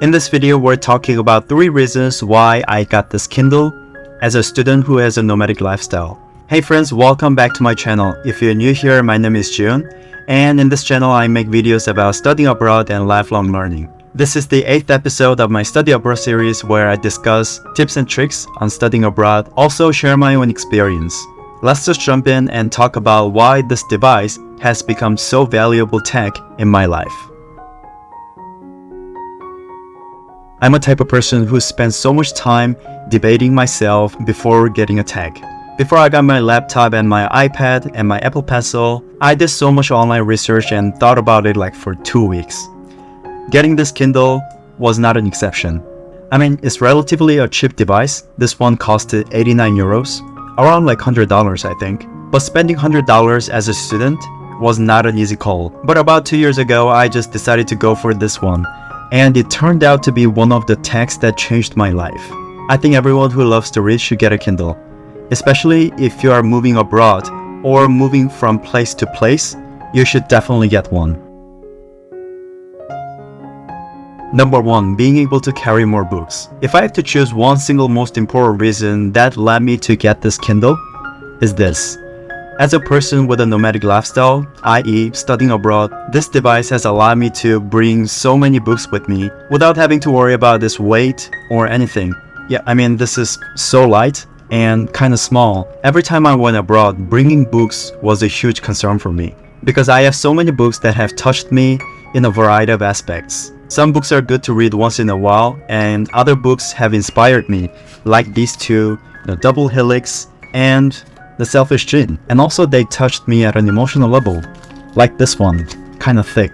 In this video, we're talking about 3 reasons why I got this Kindle as a student who has a nomadic lifestyle. Hey friends, welcome back to my channel. If you're new here, my name is Jun, and in this channel I make videos about studying abroad and lifelong learning. This is the 8th episode of my Study Abroad series where I discuss tips and tricks on studying abroad, also share my own experience. Let's just jump in and talk about why this device has become so valuable tech in my life. I'm a type of person who spends so much time debating myself before getting a tech. Before I got my laptop and my iPad and my Apple Pencil, I did so much online research and thought about it like for 2 weeks. Getting this Kindle was not an exception. I mean, it's relatively a cheap device. This one costed 89 euros, around like $100 I think. But spending $100 as a student was not an easy call. But about 2 years ago, I just decided to go for this one. And it turned out to be one of the techs that changed my life. I think everyone who loves to read should get a Kindle, especially if you are moving abroad or moving from place to place. You should definitely get one. Number 1, being able to carry more books. If I have to choose one single most important reason that led me to get this Kindle, is this. As a person with a nomadic lifestyle, i.e. studying abroad, this device has allowed me to bring so many books with me without having to worry about this weight or anything. Yeah, I mean, this is so light and kind of small. Every time I went abroad, bringing books was a huge concern for me because I have so many books that have touched me in a variety of aspects. Some books are good to read once in a while, and other books have inspired me, like these two, The Double Helix and The Selfish Gene. And also they touched me at an emotional level, like this one, kind of thick.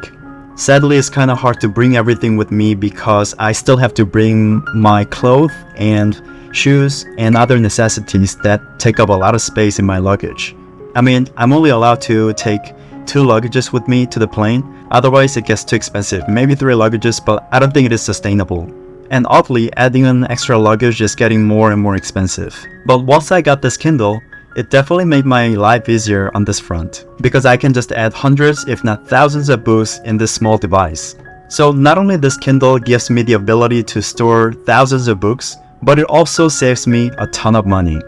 Sadly, it's kind of hard to bring everything with me because I still have to bring my clothes and shoes and other necessities that take up a lot of space in my luggage. I mean, I'm only allowed to take 2 luggages with me to the plane, otherwise it gets too expensive. Maybe 3 luggages, but I don't think it is sustainable. And oddly, adding an extra luggage is getting more and more expensive. But once I got this Kindle, it definitely made my life easier on this front, because I can just add hundreds if not thousands of books in this small device. So not only this Kindle gives me the ability to store thousands of books, but it also saves me a ton of money.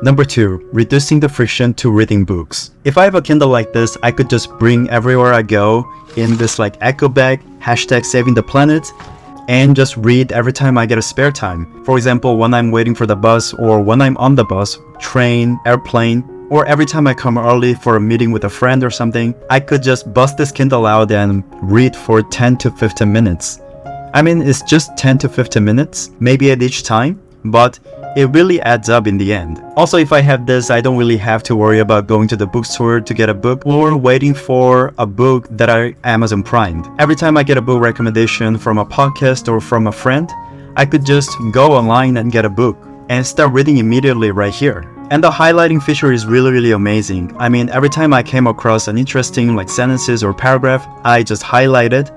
Number 2, reducing the friction to reading books. If I have a Kindle like this, I could just bring everywhere I go in this like eco bag, #saving the planet, and just read every time I get a spare time. For example, when I'm waiting for the bus, or when I'm on the bus, train, airplane, or every time I come early for a meeting with a friend or something, I could just bust this Kindle out and read for 10 to 15 minutes. I mean, it's just 10 to 15 minutes, maybe at each time, but it really adds up in the end. Also, if I have this, I don't really have to worry about going to the bookstore to get a book or waiting for a book that I Amazon Primed. Every time I get a book recommendation from a podcast or from a friend, I could just go online and get a book and start reading immediately right here. And the highlighting feature is really amazing. I mean, every time I came across an interesting like sentences or paragraph, I just highlight it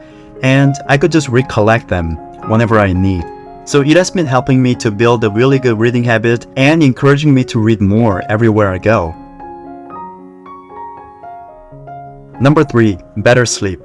and I could just recollect them whenever I need. So it has been helping me to build a really good reading habit and encouraging me to read more everywhere I go. Number 3, better sleep.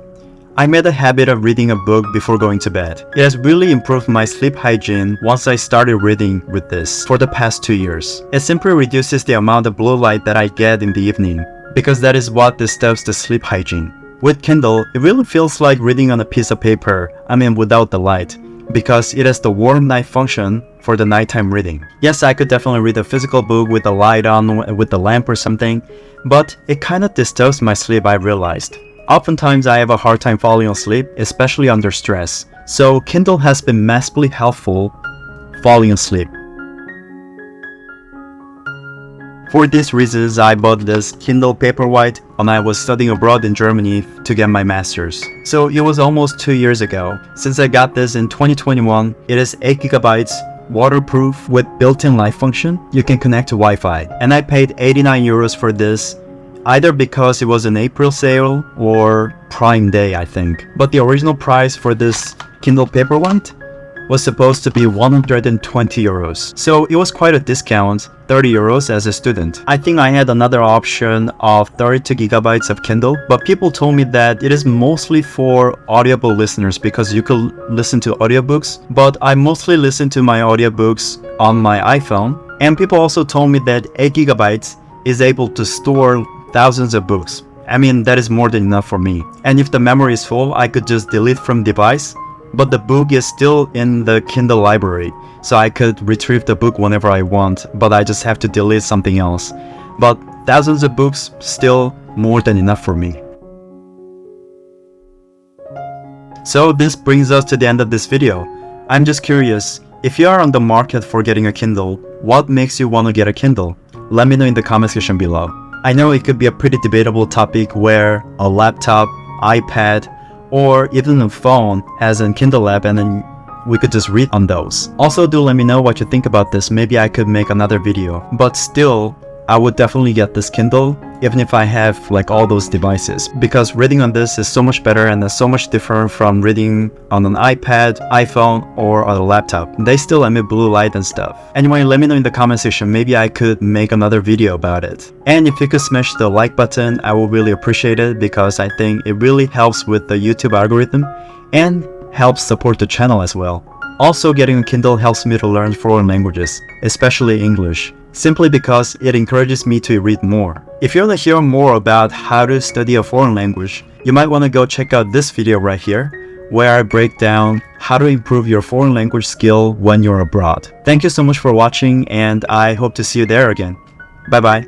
I made a habit of reading a book before going to bed. It has really improved my sleep hygiene once I started reading with this for the past 2 years. It simply reduces the amount of blue light that I get in the evening, because that is what disturbs the sleep hygiene. With Kindle, it really feels like reading on a piece of paper, I mean without the light, because it has the warm night function for the nighttime reading. Yes, I could definitely read a physical book with the light on, with the lamp or something, but it kind of disturbs my sleep, I realized. Oftentimes I have a hard time falling asleep, especially under stress, so Kindle has been massively helpful falling asleep. For these reasons, I bought this Kindle Paperwhite when I was studying abroad in Germany to get my master's. So it was almost 2 years ago. Since I got this in 2021, it is 8 gigabytes, waterproof with built-in light function. You can connect to Wi-Fi. And I paid 89 euros for this, either because it was an April sale or Prime Day, I think. But the original price for this Kindle Paperwhite was supposed to be 120 euros. So it was quite a discount, 30 euros as a student. I think I had another option of 32 gigabytes of Kindle, but people told me that it is mostly for audible listeners because you could listen to audiobooks, but I mostly listen to my audiobooks on my iPhone. And people also told me that 8 gigabytes is able to store thousands of books. I mean, that is more than enough for me. And if the memory is full, I could just delete from device, but the book is still in the Kindle library, so I could retrieve the book whenever I want, but I just have to delete something else. But thousands of books, still more than enough for me. So this brings us to the end of this video. I'm just curious, if you are on the market for getting a Kindle, what makes you want to get a Kindle? Let me know in the comment section below. I know it could be a pretty debatable topic where a laptop, iPad, or even a phone has a Kindle app and then we could just read on those. Also, do let me know what you think about this. Maybe I could make another video. But still, I would definitely get this Kindle even if I have like all those devices, because reading on this is so much better and is so much different from reading on an iPad, iPhone, or on a laptop. They still emit blue light and stuff. Anyway, let me know in the comment section. Maybe I could make another video about it. And if you could smash the like button, I would really appreciate it, because I think it really helps with the YouTube algorithm and helps support the channel as well. Also, getting a Kindle helps me to learn foreign languages, especially English, simply because it encourages me to read more. If you want to hear more about how to study a foreign language, you might want to go check out this video right here, where I break down how to improve your foreign language skill when you're abroad. Thank you so much for watching, and I hope to see you there again. Bye bye.